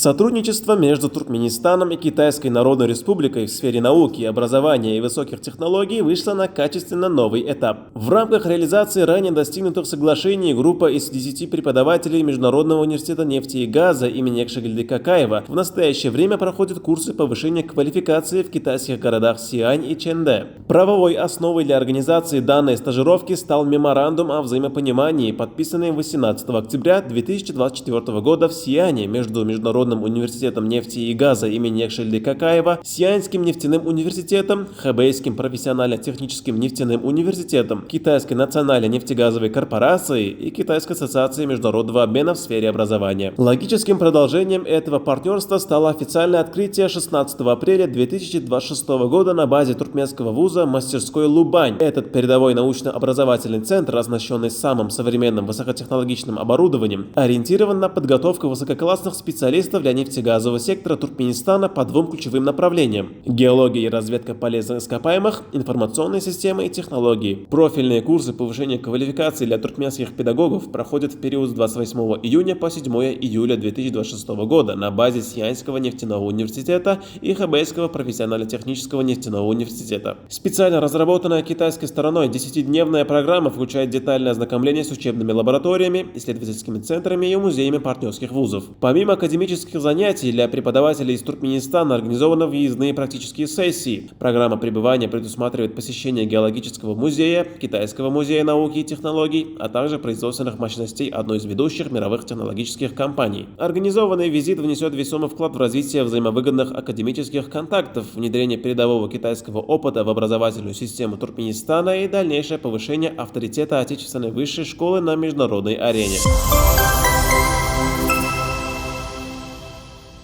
Сотрудничество между Туркменистаном и Китайской Народной Республикой в сфере науки, образования и высоких технологий вышло на качественно новый этап. В рамках реализации ранее достигнутых соглашений группа из 10 преподавателей Международного университета нефти и газа имени Экшегельды Какаева в настоящее время проходит курсы повышения квалификации в китайских городах Сиань и Чэнде. Правовой основой для организации данной стажировки стал меморандум о взаимопонимании, подписанный 18 октября 2024 года в Сиане между Международным университетом нефти и газа имени Экшегельды Какаева, Сианьским нефтяным университетом, Хэбэйским профессионально-техническим нефтяным университетом, Китайской национальной нефтегазовой корпорацией и Китайской ассоциацией международного обмена в сфере образования. Логическим продолжением этого партнерства стало официальное открытие 16 апреля 2026 года на базе туркменского вуза мастерской Лубань. Этот передовой научно-образовательный центр, оснащенный самым современным высокотехнологичным оборудованием, ориентирован на подготовку высококлассных специалистов для нефтегазового сектора Туркменистана по двум ключевым направлениям – геология и разведка полезных ископаемых, информационные системы и технологии. Профильные курсы повышения квалификации для туркменских педагогов проходят в период с 28 июня по 7 июля 2026 года на базе Сианьского нефтяного университета и Хэбэйского профессионально-технического нефтяного университета. Специально разработанная китайской стороной 10-дневная программа включает детальное ознакомление с учебными лабораториями, исследовательскими центрами и музеями партнерских вузов. Помимо академических занятий для преподавателей из Туркменистана организованы въездные практические сессии. Программа пребывания предусматривает посещение геологического музея, Китайского музея науки и технологий, а также производственных мощностей одной из ведущих мировых технологических компаний. Организованный визит внесет весомый вклад в развитие взаимовыгодных академических контактов, внедрение передового китайского опыта в образовательную систему Туркменистана и дальнейшее повышение авторитета отечественной высшей школы на международной арене.